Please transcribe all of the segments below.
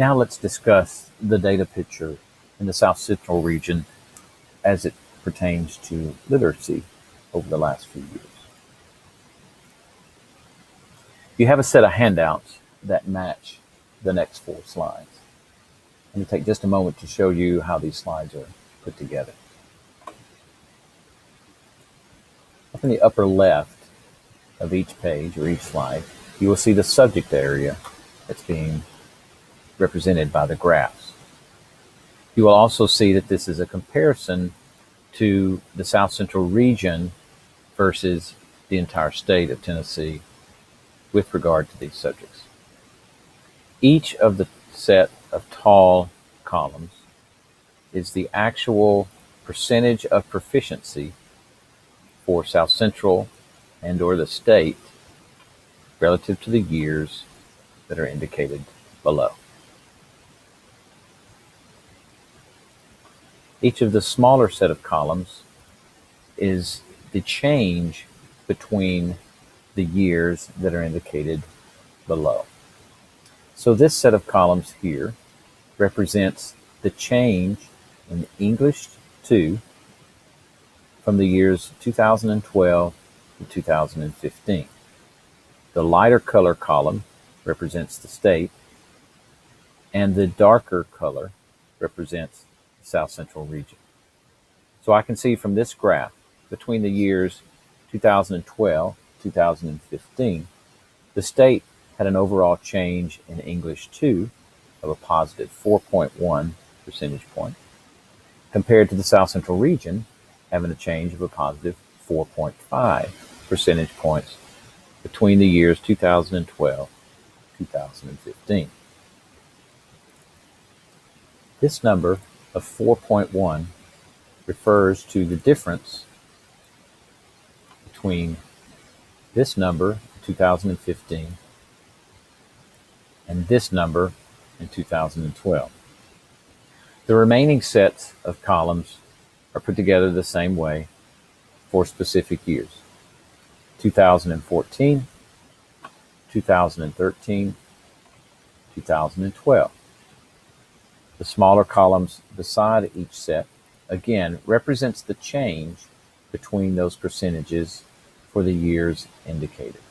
Now let's discuss the data picture in the South Central region as it pertains to literacy over the last few years. You have a set of handouts that match the next 4 slides. I'm going to take just a moment to show you how these slides are put together. Up in the upper left of each page or each slide, you will see the subject area that's being represented by the graphs. You will also see that this is a comparison to the South Central region versus the entire state of Tennessee with regard to these subjects. Each of the set of tall columns is the actual percentage of proficiency for South Central and or the state relative to the years that are indicated below. Each of the smaller set of columns is the change between the years that are indicated below. So this set of columns here represents the change in English 2 from the years 2012 to 2015. The lighter color column represents the state, and the darker color represents the South Central region. So I can see from this graph between the years 2012 2015, the state had an overall change in English 2 of a positive 4.1 percentage point, compared to the South Central region having a change of a positive 4.5 percentage points between the years 2012 2015. This number of 4.1 refers to the difference between this number in 2015 and this number in 2012. The remaining sets of columns are put together the same way for specific years: 2014, 2013, 2012. The smaller columns beside each set again represents the change between those percentages for the years indicated.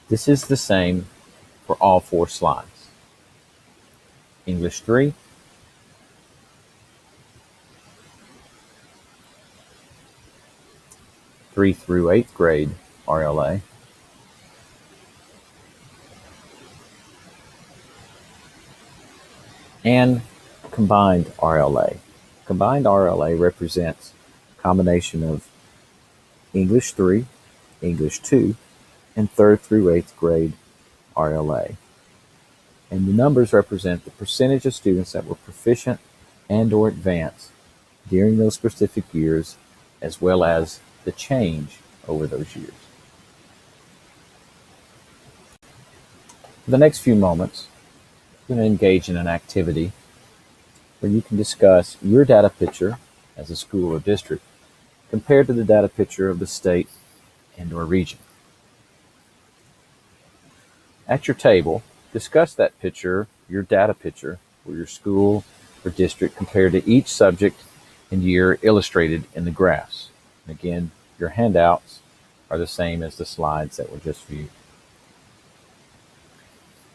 This is the same for all 4 slides. English 3, through 8th grade RLA, and combined RLA. Combined RLA represents a combination of English 3, English 2, and 3rd through 8th grade RLA. And the numbers represent the percentage of students that were proficient and or advanced during those specific years, as well as the change over those years. For the next few moments, we're going to engage in an activity where you can discuss your data picture as a school or district compared to the data picture of the state and or region. At your table, discuss that picture, your data picture, for your school or district compared to each subject and year illustrated in the graphs. And again, your handouts are the same as the slides that were just viewed.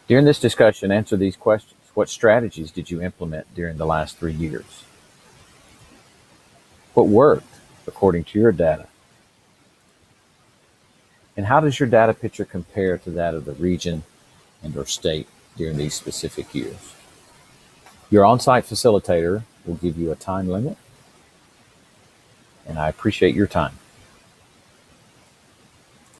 During this discussion, answer these questions. What strategies did you implement during the last 3 years? What worked according to your data? And how does your data picture compare to that of the region and or state during these specific years? Your on-site facilitator will give you a time limit, and I appreciate your time.